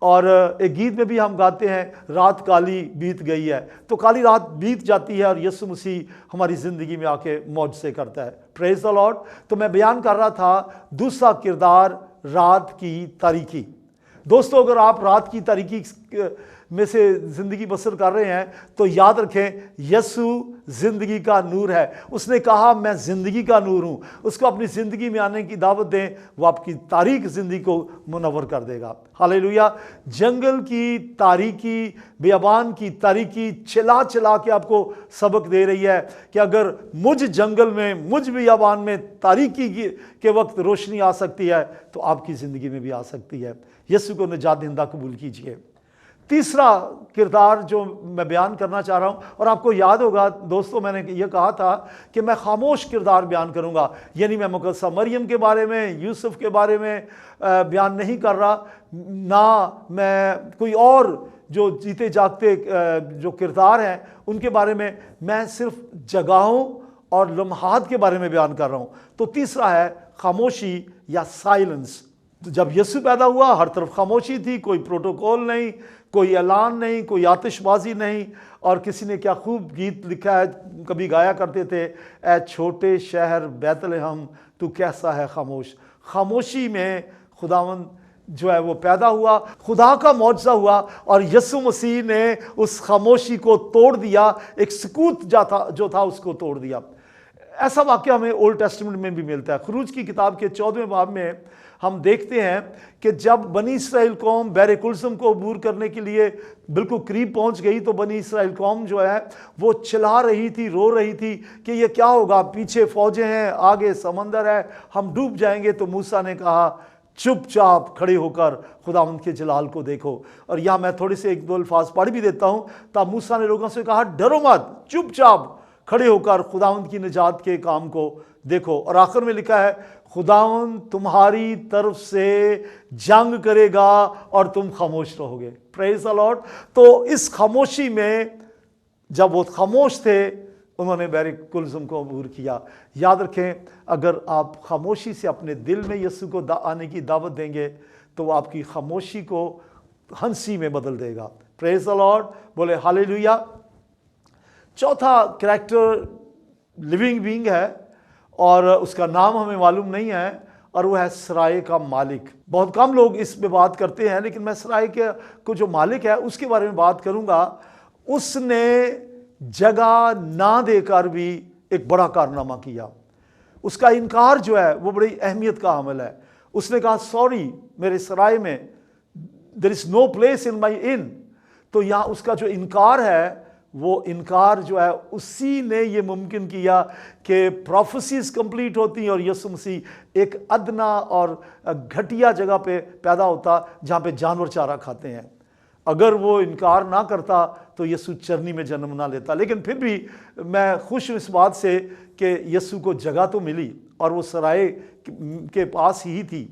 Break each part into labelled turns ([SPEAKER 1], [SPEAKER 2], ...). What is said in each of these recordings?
[SPEAKER 1] اور ایک گیت میں بھی ہم گاتے ہیں رات کالی بیت گئی ہے، تو کالی رات بیت جاتی ہے اور یسوع مسیح ہماری زندگی میں آ کے معجزے کرتا ہے. پریز دی لارڈ. تو میں بیان کر رہا تھا دوسرا کردار رات کی تاریکی. دوستو اگر آپ رات کی تاریکی میں سے زندگی بسر کر رہے ہیں تو یاد رکھیں یسوع زندگی کا نور ہے. اس نے کہا میں زندگی کا نور ہوں. اس کو اپنی زندگی میں آنے کی دعوت دیں، وہ آپ کی تاریک زندگی کو منور کر دے گا. ہاللیلویا. جنگل کی تاریکی، بیابان کی تاریکی چلا چلا کے آپ کو سبق دے رہی ہے کہ اگر مجھ جنگل میں، مجھ بیابان میں تاریکی کے وقت روشنی آ سکتی ہے تو آپ کی زندگی میں بھی آ سکتی ہے. یسوع کو نجات دہندہ قبول کیجئے. تیسرا کردار جو میں بیان کرنا چاہ رہا ہوں، اور آپ کو یاد ہوگا دوستو میں نے یہ کہا تھا کہ میں خاموش کردار بیان کروں گا، یعنی میں مقدسہ مریم کے بارے میں، یوسف کے بارے میں بیان نہیں کر رہا، نہ میں کوئی اور جو جیتے جاگتے جو کردار ہیں ان کے بارے میں صرف جگہوں اور لمحات کے بارے میں بیان کر رہا ہوں. تو تیسرا ہے خاموشی یا سائلنس. جب یسوع پیدا ہوا ہر طرف خاموشی تھی، کوئی پروٹوکول نہیں، کوئی اعلان نہیں، کوئی آتش بازی نہیں. اور کسی نے کیا خوب گیت لکھا ہے، کبھی گایا کرتے تھے، اے چھوٹے شہر بیت لحم تو کیسا ہے خاموش. خاموشی میں خداوند جو ہے وہ پیدا ہوا، خدا کا معجزہ ہوا اور یسوع مسیح نے اس خاموشی کو توڑ دیا، ایک سکوت جو تھا اس کو توڑ دیا. ایسا واقعہ ہمیں اولڈ ٹیسٹمنٹ میں بھی ملتا ہے. خروج کی کتاب کے 14ویں باب میں ہم دیکھتے ہیں کہ جب بنی اسرائیل قوم بحر کلثم کو عبور کرنے کے لیے بالکل قریب پہنچ گئی تو بنی اسرائیل قوم جو ہے وہ چلا رہی تھی، رو رہی تھی کہ یہ کیا ہوگا، پیچھے فوجیں ہیں، آگے سمندر ہے، ہم ڈوب جائیں گے. تو موسیٰ نے کہا چپ چاپ کھڑے ہو کر خداوند کے جلال کو دیکھو. اور یہاں میں تھوڑے سے ایک دو الفاظ پڑھ بھی دیتا ہوں. تب موسیٰ نے لوگوں سے کہا ڈرو مت، چپ چاپ کھڑے ہو کر خداوند کی نجات کے کام کو دیکھو. اور آخر میں لکھا ہے خداوند تمہاری طرف سے جنگ کرے گا اور تم خاموش رہو گے. پریز دی لارڈ. تو اس خاموشی میں جب وہ خاموش تھے انہوں نے بحر کلثم کو عبور کیا. یاد رکھیں اگر آپ خاموشی سے اپنے دل میں یسوع کو آنے کی دعوت دیں گے تو وہ آپ کی خاموشی کو ہنسی میں بدل دے گا. پریز دی لارڈ. بولے ہاللیلویا. چوتھا کریکٹر لیونگ بینگ ہے اور اس کا نام ہمیں معلوم نہیں ہے اور وہ ہے سرائے کا مالک. بہت کم لوگ اس پہ بات کرتے ہیں لیکن میں سرائے کو جو مالک ہے اس کے بارے میں بات کروں گا. اس نے جگہ نہ دے کر بھی ایک بڑا کارنامہ کیا. اس کا انکار جو ہے وہ بڑی اہمیت کا حامل ہے. اس نے کہا سوری میرے سرائے میں there is no place in my inn. تو یہاں اس کا جو انکار ہے وہ انکار جو ہے اسی نے یہ ممکن کیا کہ پروفیسیز کمپلیٹ ہوتی ہیں اور یسوع مسیح ایک ادنا اور گھٹیا جگہ پہ پیدا ہوتا جہاں پہ جانور چارہ کھاتے ہیں. اگر وہ انکار نہ کرتا تو یسوع چرنی میں جنم نہ لیتا. لیکن پھر بھی میں خوش ہوں اس بات سے کہ یسوع کو جگہ تو ملی اور وہ سرائے کے پاس ہی تھی.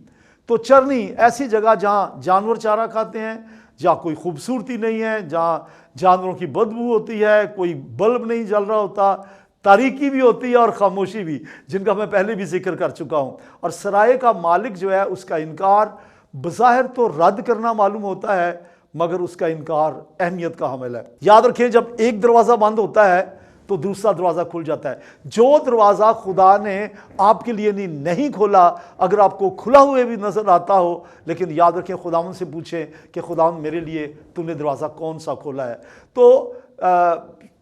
[SPEAKER 1] تو چرنی ایسی جگہ جہاں جانور چارہ کھاتے ہیں، جہاں کوئی خوبصورتی نہیں ہے، جہاں جانوروں کی بدبو ہوتی ہے، کوئی بلب نہیں جل رہا ہوتا، تاریکی بھی ہوتی ہے اور خاموشی بھی، جن کا میں پہلے بھی ذکر کر چکا ہوں. اور سرائے کا مالک جو ہے اس کا انکار بظاہر تو رد کرنا معلوم ہوتا ہے مگر اس کا انکار اہمیت کا حامل ہے. یاد رکھیں جب ایک دروازہ بند ہوتا ہے تو دوسرا دروازہ کھل جاتا ہے. جو دروازہ خدا نے آپ کے لیے نہیں کھولا، اگر آپ کو کھلا ہوئے بھی نظر آتا ہو، لیکن یاد رکھیں خداوند سے پوچھیں کہ خداوند میرے لیے تو نے دروازہ کون سا کھولا ہے. تو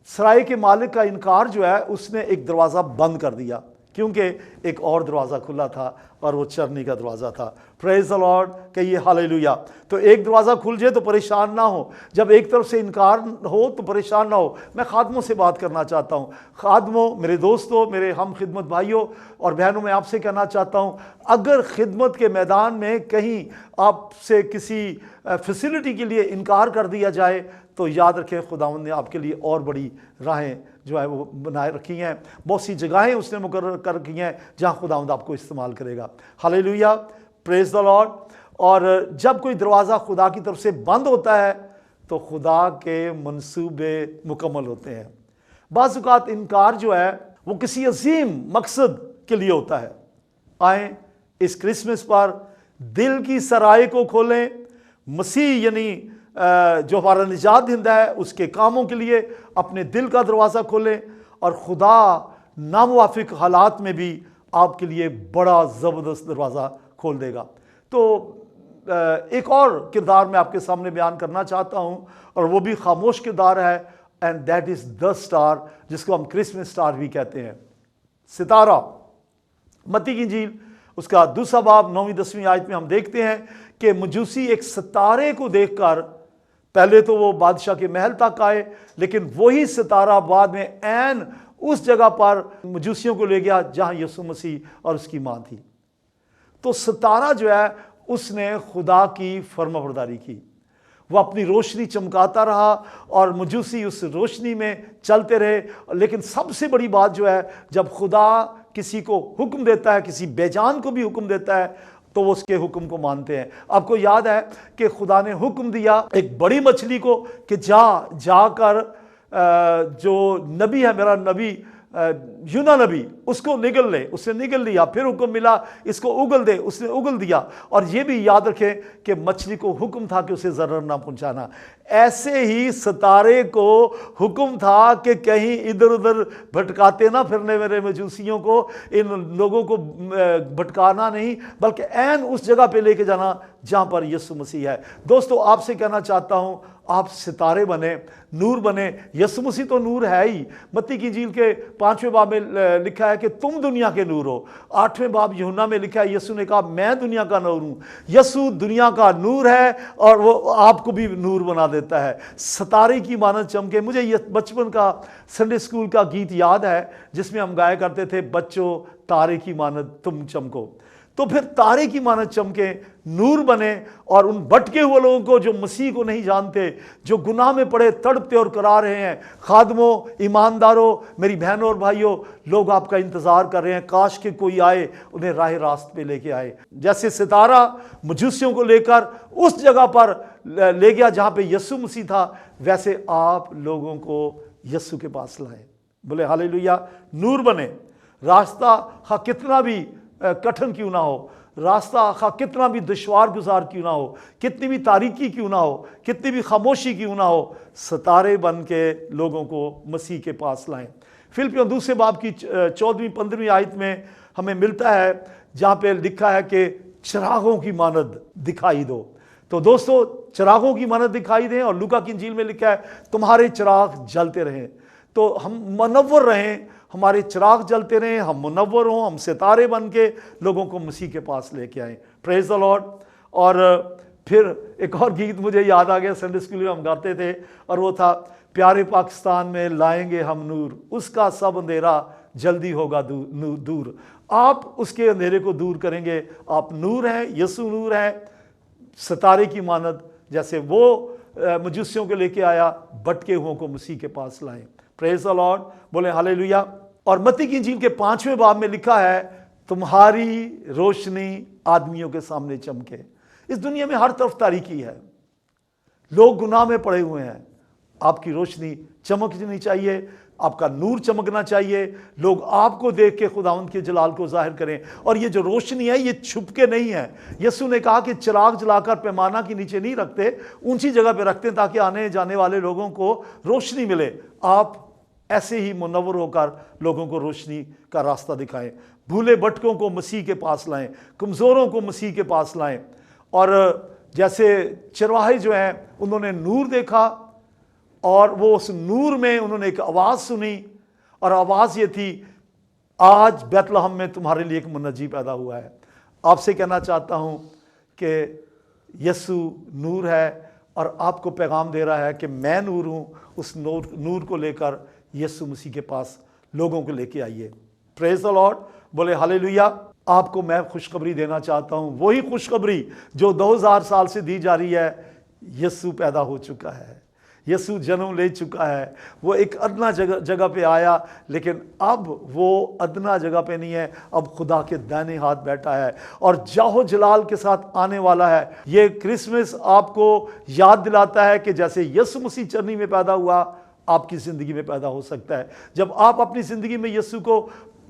[SPEAKER 1] سرائے کے مالک کا انکار جو ہے اس نے ایک دروازہ بند کر دیا کیونکہ ایک اور دروازہ کھلا تھا اور وہ چرنی کا دروازہ تھا. پریز دی لارڈ. کہیے ہاللیلویا. تو ایک دروازہ کھل جائے تو پریشان نہ ہو، جب ایک طرف سے انکار ہو تو پریشان نہ ہو. میں خادموں سے بات کرنا چاہتا ہوں. خادموں، میرے دوستوں، میرے ہم خدمت بھائیوں اور بہنوں، میں آپ سے کہنا چاہتا ہوں اگر خدمت کے میدان میں کہیں آپ سے کسی فیسلٹی کے لیے انکار کر دیا جائے تو یاد رکھیں خداوند نے آپ کے لیے اور بڑی راہیں جو ہے وہ بنائے رکھی ہیں، بہت سی جگہیں اس نے مقرر کر رکھی ہیں جہاں خداوند آپ کو استعمال کرے گا. ہاللیلویا. پریز دی لارڈ. اور جب کوئی دروازہ خدا کی طرف سے بند ہوتا ہے تو خدا کے منصوبے مکمل ہوتے ہیں. بعض اوقات انکار جو ہے وہ کسی عظیم مقصد کے لیے ہوتا ہے. آئیں اس کرسمس پر دل کی سرائے کو کھولیں، مسیح یعنی جو ہمارا نجات دہندہ ہے اس کے کاموں کے لیے اپنے دل کا دروازہ کھولیں، اور خدا ناموافق حالات میں بھی آپ کے لیے بڑا زبردست دروازہ کھول دے گا۔ تو ایک اور کردار میں آپ کے سامنے بیان کرنا چاہتا ہوں، اور وہ بھی خاموش کردار ہے، and that is the star, جس کو ہم کرسمس اسٹار بھی کہتے ہیں، ستارہ۔ متی کی انجیل اس کا 2 باب 9-10 آیت میں ہم دیکھتے ہیں کہ مجوسی ایک ستارے کو دیکھ کر پہلے تو وہ بادشاہ کے محل تک آئے، لیکن وہی ستارہ بعد میں عین اس جگہ پر مجوسیوں کو لے گیا جہاں یسوع مسیح اور اس کی ماں تھی۔ تو ستارہ جو ہے اس نے خدا کی فرمانبرداری کی، وہ اپنی روشنی چمکاتا رہا اور مجوسی اس روشنی میں چلتے رہے۔ لیکن سب سے بڑی بات جو ہے، جب خدا کسی کو حکم دیتا ہے، کسی بے جان کو بھی حکم دیتا ہے، تو وہ اس کے حکم کو مانتے ہیں۔ آپ کو یاد ہے کہ خدا نے حکم دیا ایک بڑی مچھلی کو کہ جا کر جو نبی ہے، میرا نبی یونا نبی، اس کو نگل لے، اس نے نگل لیا۔ پھر حکم ملا اس کو اگل دے، اس نے اگل دیا۔ اور یہ بھی یاد رکھیں کہ مچھلی کو حکم تھا کہ اسے ضرر نہ پہنچانا۔ ایسے ہی ستارے کو حکم تھا کہ کہیں ادھر ادھر بھٹکاتے نہ پھرنے میرے مجوسیوں کو، ان لوگوں کو بھٹکانا نہیں، بلکہ عین اس جگہ پہ لے کے جانا جہاں پر یسوع مسیح ہے۔ دوستو، آپ سے کہنا چاہتا ہوں، آپ ستارے بنے، نور بنے۔ یسوع مسیح تو نور ہے ہی۔ متی کی انجیل کے 5ویں باب میں لکھا ہے کہ تم دنیا کے نور ہو۔ 8ویں باب یوحنا میں لکھا ہے، یسوع نے کہا میں دنیا کا نور ہوں۔ یسوع دنیا کا نور ہے اور وہ آپ کو بھی نور بنا دیتا ہے۔ ستارے کی مانند چمکے۔ مجھے یہ بچپن کا سنڈے اسکول کا گیت یاد ہے جس میں ہم گایا کرتے تھے، بچوں تارے کی مانند تم چمکو۔ تو پھر تارے کی مانند چمکیں، نور بنے، اور ان بھٹکے ہوئے لوگوں کو جو مسیح کو نہیں جانتے، جو گناہ میں پڑے تڑپتے اور کرا رہے ہیں، خادموں، ایمانداروں، میری بہنوں اور بھائیوں، لوگ آپ کا انتظار کر رہے ہیں، کاش کہ کوئی آئے انہیں راہ راست پہ لے کے آئے۔ جیسے ستارہ مجوسیوں کو لے کر اس جگہ پر لے گیا جہاں پہ یسوع مسیح تھا، ویسے آپ لوگوں کو یسوع کے پاس لائیں۔ بولے ہاللیلویہ۔ نور بنے۔ راستہ خواہ کتنا بھی کٹھن کیوں نہ ہو، راستہ خواہ کتنا بھی دشوار گزار کیوں نہ ہو، کتنی بھی تاریکی کیوں نہ ہو، کتنی بھی خاموشی کیوں نہ ہو، ستارے بن کے لوگوں کو مسیح کے پاس لائیں۔ فلپیوں 2 باب کی 14-15 آیت میں ہمیں ملتا ہے جہاں پہ لکھا ہے کہ چراغوں کی مانند دکھائی دو۔ تو دوستو، چراغوں کی مانند دکھائی دیں، اور لوکا کی انجیل میں لکھا ہے تمہارے چراغ جلتے رہیں۔ تو ہم منور رہیں، ہمارے چراغ جلتے رہیں، ہم منور ہوں، ہم ستارے بن کے لوگوں کو مسیح کے پاس لے کے آئیں۔ پریز دی لارڈ۔ اور پھر ایک اور گیت مجھے یاد آ گیا، سنڈے اسکول میں ہم گاتے تھے، اور وہ تھا، پیارے پاکستان میں لائیں گے ہم نور، اس کا سب اندھیرا جلدی ہوگا دور۔ آپ اس کے اندھیرے کو دور کریں گے۔ آپ نور ہیں، یسوع نور ہے، ستارے کی مانند، جیسے وہ مجوسیوں کو لے کے آیا، بھٹکے ہوئوں کو مسیح کے پاس لائیں۔ پریز دی لارڈ۔ بولے ہاللیلویہ۔ اور متی کی انجیل کے 5ویں باب میں لکھا ہے، تمہاری روشنی آدمیوں کے سامنے چمکے۔ اس دنیا میں ہر طرف تاریکی ہے، لوگ گناہ میں پڑے ہوئے ہیں۔ آپ کی روشنی چمکنی چاہیے، آپ کا نور چمکنا چاہیے، لوگ آپ کو دیکھ کے خداوند کے جلال کو ظاہر کریں۔ اور یہ جو روشنی ہے یہ چھپ کے نہیں ہے۔ یسوع نے کہا کہ چراغ جلا کر پیمانہ کے نیچے نہیں رکھتے، اونچی جگہ پہ رکھتے ہیں تاکہ آنے جانے والے لوگوں کو روشنی ملے۔ آپ ایسے ہی منور ہو کر لوگوں کو روشنی کا راستہ دکھائیں، بھولے بھٹکوں کو مسیح کے پاس لائیں، کمزوروں کو مسیح کے پاس لائیں۔ اور جیسے چرواہے جو ہیں انہوں نے نور دیکھا، اور وہ اس نور میں انہوں نے ایک آواز سنی، اور آواز یہ تھی، آج بیت لحم میں تمہارے لیے ایک منجی پیدا ہوا ہے۔ آپ سے کہنا چاہتا ہوں کہ یسوع نور ہے، اور آپ کو پیغام دے رہا ہے کہ میں نور ہوں۔ اس نور کو لے کر یسوع مسیح کے پاس لوگوں کو لے کے آئیے۔ پریز دی لارڈ۔ بولے ہاللیلویہ۔ آپ کو میں خوشخبری دینا چاہتا ہوں، وہی خوشخبری جو 2000 سال سے دی جا رہی ہے۔ یسوع پیدا ہو چکا ہے، یسوع جنم لے چکا ہے۔ وہ ایک ادنا جگہ پہ آیا، لیکن اب وہ ادنا جگہ پہ نہیں ہے، اب خدا کے دائیں ہاتھ بیٹھا ہے اور جاہ و جلال کے ساتھ آنے والا ہے۔ یہ کرسمس آپ کو یاد دلاتا ہے کہ جیسے یسوع مسیح چرنی میں پیدا ہوا، آپ کی زندگی میں پیدا ہو سکتا ہے۔ جب آپ اپنی زندگی میں یسوع کو